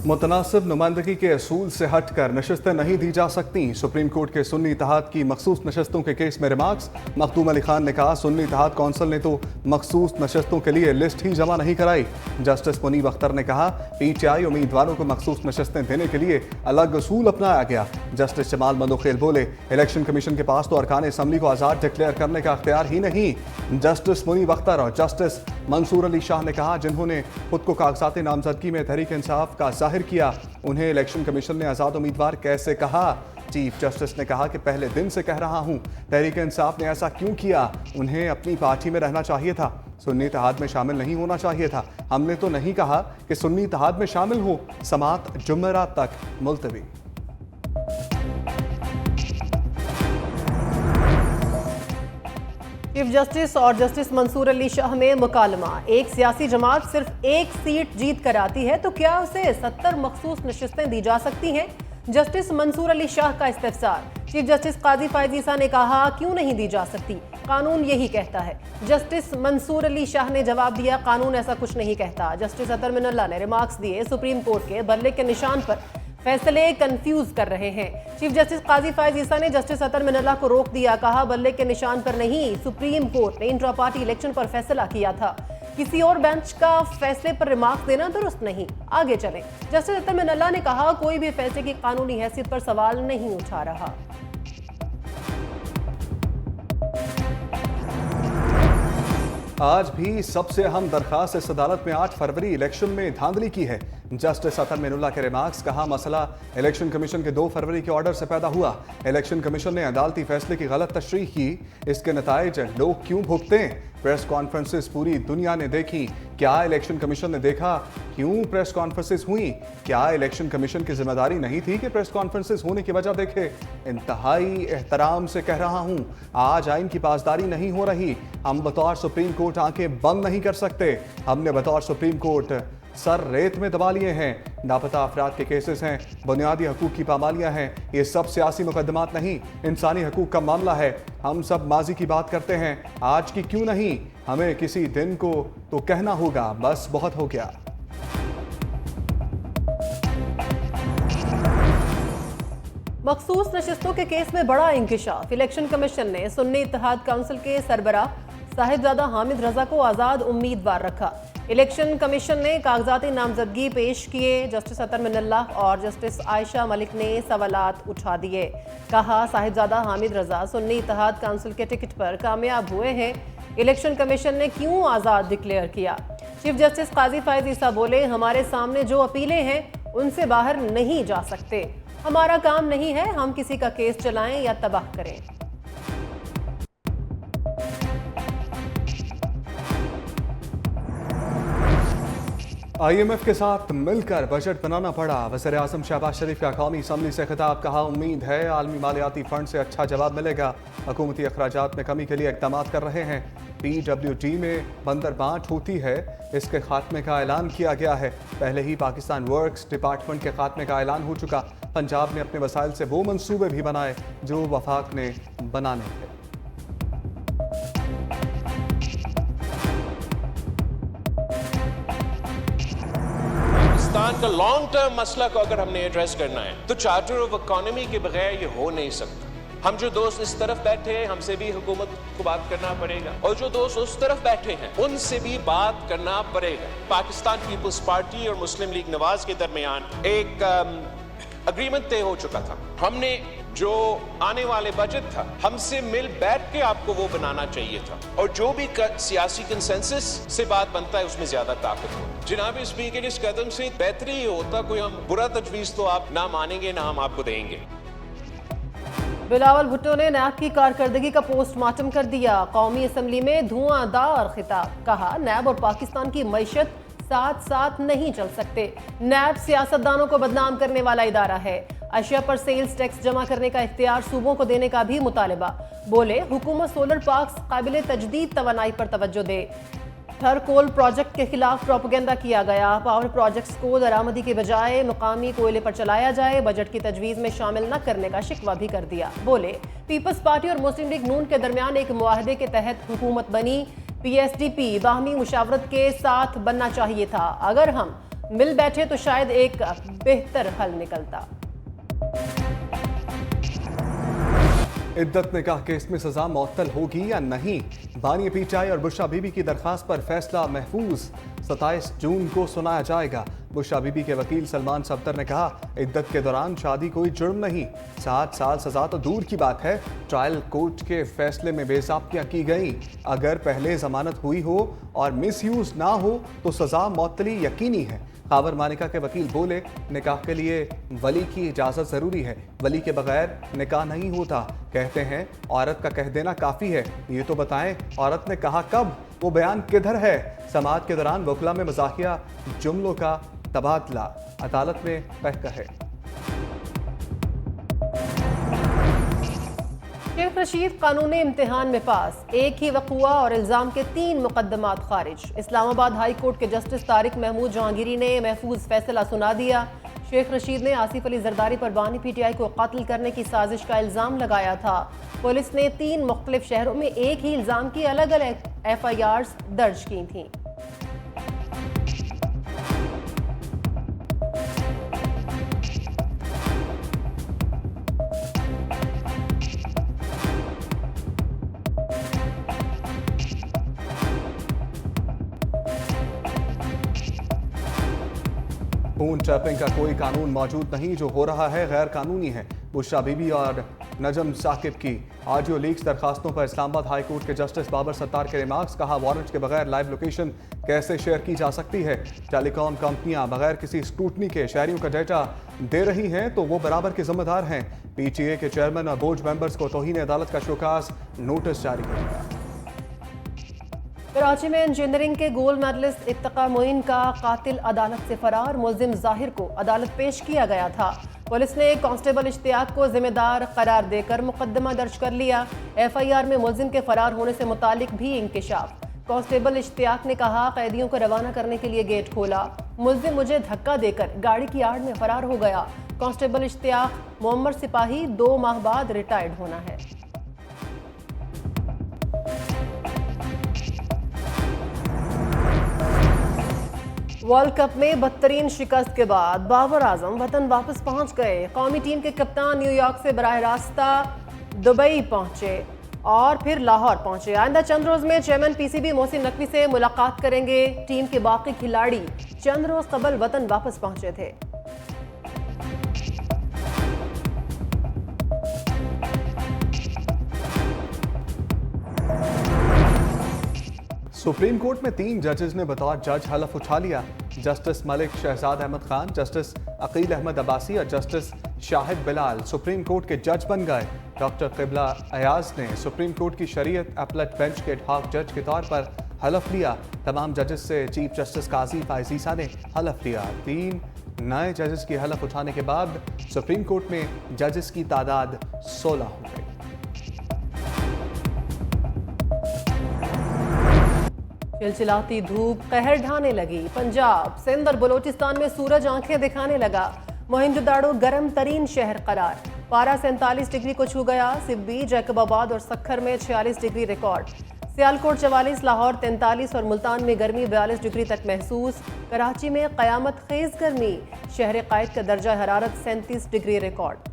मुतनासिब नुमाइंदगी के असूल से हटकर नशस्तें नहीं दी जा सकती। सुप्रीम कोर्ट के सुन्नी इत्तेहाद की मखसूस नशस्तों के केस में रिमार्क्स। मखदूम अली खान ने कहा, सुन्नी इत्तेहाद कौंसिल ने तो मखसूस नशस्तों के लिए लिस्ट ही जमा नहीं कराई। जस्टिस मुनीब अख्तर ने कहा, PTI उम्मीदवारों को मखसूस नशस्तें देने के लिए अलग असूल अपनाया गया। जस्टिस जमाल मंदोखेल बोले, इलेक्शन कमीशन के पास तो अरकान असम्बली को आज़ाद डिक्लेयर करने का अख्तियार ही नहीं। जस्टिस मुनीब अख्तर और जस्टिस मंसूर अली शाह ने कहा, जिन्होंने खुद को कागजात नामजदगी में तहरीक इंसाफ का जाहिर किया, उन्हें इलेक्शन कमीशन ने आज़ाद उम्मीदवार कैसे कहा। चीफ जस्टिस ने कहा कि पहले दिन से कह रहा हूं, तहरीक इंसाफ ने ऐसा क्यों किया। उन्हें अपनी पार्टी में रहना चाहिए था, सुन्नी इत्तेहाद में शामिल नहीं होना चाहिए था। हमने तो नहीं कहा कि सुन्नी इत्तेहाद में शामिल हो। समात जुमेरात तक मुलतवी। चीफ जस्टिस और जस्टिस मंसूर अली शाह में मुकालमा। एक सियासी जमात सिर्फ एक सीट जीत कर आती है तो क्या उसे 70 मखसूस नशिस्तें दी जा सकती हैं? जस्टिस मंसूर अली शाह का इस्तिफसार। चीफ जस्टिस काजी फायज ईसा ने कहा, क्यों नहीं दी जा सकती, कानून यही कहता है। जस्टिस मंसूर अली शाह ने जवाब दिया, कानून ऐसा कुछ नहीं कहता। जस्टिस अतर मिनल्ला ने रिमार्क्स दिए, सुप्रीम कोर्ट के बल्ले के निशान पर फैसले कंफ्यूज कर रहे हैं। चीफ जस्टिस काजी फायज ईसा ने जस्टिस अतर मिनल्ला को रोक दिया, कहा बल्ले के निशान पर नहीं, सुप्रीम कोर्ट ने इंट्रा पार्टी इलेक्शन पर फैसला किया था, किसी और बेंच का फैसले पर रिमार्क देना दुरुस्त नहीं। आगे चलें। जस्टिस अतर मिनल्ला ने कहा, कोई भी फैसले की कानूनी हैसियत पर सवाल नहीं उठा रहा। आज भी सबसे अहम दरखास्त इस अदालत में 8 फरवरी इलेक्शन में धांधली की है। जस्टिस अतर मिनुल्लाह के रिमार्क्स। कहा, मसला इलेक्शन कमीशन के 2 फरवरी के ऑर्डर से पैदा हुआ। इलेक्शन कमीशन ने अदालती फैसले की गलत तशरीह की, इसके नताइज लोग क्यों भुगते हैं। प्रेस कॉन्फ्रेंसेस पूरी दुनिया ने देखी, क्या इलेक्शन कमीशन ने देखा क्यों प्रेस कॉन्फ्रेंसेस हुई? क्या इलेक्शन कमीशन की जिम्मेदारी नहीं थी कि प्रेस कॉन्फ्रेंसेस होने की वजह देखे? इंतहाई एहतराम से कह रहा हूं, आज आइन की पासदारी नहीं हो रही। हम बतौर सुप्रीम कोर्ट आंखें बंद नहीं कर सकते। हमने बतौर सुप्रीम कोर्ट सर रेत में दबा लिए हैं। लापता अफराद के केसेस हैं, बुनियादी हकूक की पामालियां हैं। ये सब सियासी मुकदमात नहीं, इंसानी हकूक का मामला है। हम सब माजी की बात करते हैं, आज की क्यों नहीं? हमें किसी दिन को तो कहना होगा, बस बहुत हो गया। मखसूस नशिस्तों के केस में बड़ा इंकिशाफ। इलेक्शन कमीशन ने सुन्नी इत्तेहाद काउंसिल के सरबराह साहिबजादा हामिद रजा को आज़ाद उम्मीदवार रखा। इलेक्शन कमीशन ने कागजाती नामजदगी पेश किए। जस्टिस अतर मिनल्ला और जस्टिस आयशा मलिक ने सवालात उठा दिए। कहा, साहिबजादा हामिद रजा सुन्नी इत्तेहाद काउंसिल के टिकट पर कामयाब हुए हैं, इलेक्शन कमीशन ने क्यों आज़ाद डिक्लेयर किया? चीफ जस्टिस काजी फायज ईसा बोले, हमारे सामने जो अपीलें हैं उनसे बाहर नहीं जा सकते। हमारा काम नहीं है हम किसी का केस चलाएं या तबाह करें। IMF के साथ मिलकर बजट बनाना पड़ा। वज़ीर आज़म शहबाज शरीफ का कौमी असम्बली से खिताब। कहा, उम्मीद है आलमी मालियाती फंड से अच्छा जवाब मिलेगा। हुकूमती अखराजात में कमी के लिए इक़दामात कर रहे हैं। PWD में बंदर बांट होती है, इसके खात्मे का ऐलान किया गया है। पहले ही पाकिस्तान वर्क्स डिपार्टमेंट के खात्मे का ऐलान हो चुका। पंजाब ने अपने वसाइल से वो मंसूबे भी बनाए जो वफाक ने बनाने थे। पाकिस्तान का लॉन्ग टर्म मसला को अगर हमने एड्रेस करना है तो चार्टर ऑफ इकोनॉमी के बगैर ये हो नहीं सकता। हम जो दोस्त इस तरफ बैठे हैं, हमसे भी हुकूमत को बात करना पड़ेगा, और जो दोस्त उस तरफ बैठे हैं उनसे भी बात करना पड़ेगा। पाकिस्तान पीपल्स पार्टी और मुस्लिम लीग नवाज के दरमियान एक अग्रीमेंट तय हो चुका था। हमने जो आने वाले बजट था, हमसे मिल बैठ के आपको वो बनाना चाहिए था, और जो भी सियासी कंसेंसस से बात बनता है उसमें ज्यादा ताकत हो। जनाब स्पीकर, इस कदम से बेहतरी ही होता, कोई हम बुरा तजवीज तो आप ना मानेंगे ना हम आपको देंगे। बिलावल भुट्टो ने नैब की कारकर्दगी का पोस्टमार्टम कर दिया। कौमी असम्बली में धुआंधार खिताब। कहा, नैब और पाकिस्तान की मईशत साथ साथ नहीं चल सकते। नैब सियासतदानों को बदनाम करने वाला इदारा है। अशिया पर सेल्स टैक्स जमा करने का इख्तियार सूबों को देने का भी मुतालिबा। बोले, हुकूमत सोलर पार्क्स काबिल तजदीद तवानाई पर तवज्जो दे। थर कोल प्रोजेक्ट के खिलाफ प्रोपेगेंडा किया गया। पावर प्रोजेक्ट्स को दरामदी के बजाय मुकामी कोयले पर चलाया जाए, बजट की तजवीज़ में शामिल न करने का शिकवा भी कर दिया। बोले, पीपल्स पार्टी और मुस्लिम लीग नून के दरमियान एक मुआहदे के तहत हुकूमत बनी। PSDP बाहमी मुशावरत के साथ बनना चाहिए था। अगर हम मिल बैठे तो शायद एक बेहतर हल निकलता। इद्दत निकाह केस में सजा मुअत्तल होगी या नहीं? बानी पीटीआई और बुशरा बीबी की दरखास्त पर फैसला महफूज 27 जून को सुनाया जाएगा। बुशरा बीबी के वकील सलमान सफ्दर ने कहा, इद्दत के दौरान शादी कोई जुर्म नहीं। 7 साल सजा तो दूर की बात है, ट्रायल कोर्ट के फैसले में बेज़ाब्तियां की गई। अगर पहले जमानत हुई हो और मिसयूज ना हो तो सजा मुअत्तली यकीनी है। खावर मानिका के वकील बोले, निकाह के लिए वली की इजाज़त ज़रूरी है, वली के बगैर निकाह नहीं होता। कहते हैं औरत का कह देना काफ़ी है, ये तो बताएं औरत ने कहा कब, वो बयान किधर है? समाअत के दौरान वकला में मज़ाहिया जुमलों का तबादला, अदालत में तय है। शेख रशीद कानूनी इम्तिहान में पास, एक ही वक़ुआ और इल्ज़ाम के 3 मुकदमात खारिज। इस्लामाबाद हाई कोर्ट के जस्टिस तारिक महमूद जहांगीरी ने महफूज फैसला सुना दिया। शेख रशीद ने आसिफ अली जरदारी पर बानी पीटीआई को कत्ल करने की साजिश का इल्ज़ाम लगाया था। पुलिस ने 3 मुख्तलिफ शहरों में एक ही इल्ज़ाम की अलग अलग FIRs दर्ज की थीं। खून ट्रैपिंग का कोई कानून मौजूद नहीं, जो हो रहा है गैर कानूनी है। बुशरा बीबी और नजम साकिब की ऑडियो लीक्स दरखास्तों पर इस्लामाबाद हाई कोर्ट के जस्टिस बाबर सत्तार के रिमार्क्स। कहा, वारंट के बगैर लाइव लोकेशन कैसे शेयर की जा सकती है? टेलीकॉम कंपनियां बगैर किसी स्क्रूटनी के शहरियों का डेटा दे रही हैं तो वो बराबर के जिम्मेदार हैं। PTA के चेयरमैन और बोर्ड मेंबर्स को तौहीन अदालत का शोकाज नोटिस जारी करेगा। कराची में इंजीनियरिंग के गोल्ड मेडलिस्ट इत्तका मोइन का कातिल अदालत से फरार। मुल्जिम जाहिर को अदालत पेश किया गया था। पुलिस ने कांस्टेबल इश्तियाक को जिम्मेदार करार देकर मुकदमा दर्ज कर लिया। FIR में मुल्जिम के फरार होने से मुतालिक भी इंकिशाफ। कांस्टेबल इश्तियाक ने कहा, कैदियों को रवाना करने के लिए गेट खोला, मुल्जिम मुझे धक्का देकर गाड़ी की आड़ में फरार हो गया। कांस्टेबल इश्तियाक मोहम्मद सिपाही 2 माह बाद रिटायर्ड होना है। वर्ल्ड कप में बदतरीन शिकस्त के बाद बाबर आजम वतन वापस पहुंच गए। कौमी टीम के कप्तान न्यूयॉर्क से बराह रास्ता दुबई पहुंचे और फिर लाहौर पहुंचे। आइंदा चंद रोज में चेयरमैन PCB मोहसिन नकवी से मुलाकात करेंगे। टीम के बाकी खिलाड़ी चंद रोज कबल वतन वापस पहुंचे थे। सुप्रीम कोर्ट में 3 जजेस ने बतौर जज हलफ उठा लिया। जस्टिस मलिक शहजाद अहमद खान, जस्टिस अकील अहमद अब्बासी और justice Shahid Bilal supreme court के जज बन गए। डॉक्टर क़िबला अयाज ने सुप्रीम कोर्ट की शरीयत अपलेट बेंच के एडहॉक जज के तौर पर हलफ लिया। तमाम जजेस से चीफ जस्टिस काजी फायजीसा ने हलफ लिया। 3 नए जजेस की हलफ उठाने के बाद सुप्रीम कोर्ट में जजेस की तादाद 16 हो गई। चिलचिलाती धूप कहर ढाने लगी। पंजाब, सिंध और बलोचिस्तान में सूरज आंखें दिखाने लगा। मोहिंजोदाड़ो गर्म तरीन शहर करार, पारा 47 डिग्री को छू गया। सिब्बी, जैकबाबाद और सखर में 46 डिग्री रिकॉर्ड। सियालकोट 44, लाहौर 43 और मुल्तान में गर्मी 42 डिग्री तक महसूस। कराची में कयामत खेज गर्मी, शहर कायद का दर्जा हरारत 37 डिग्री रिकॉर्ड।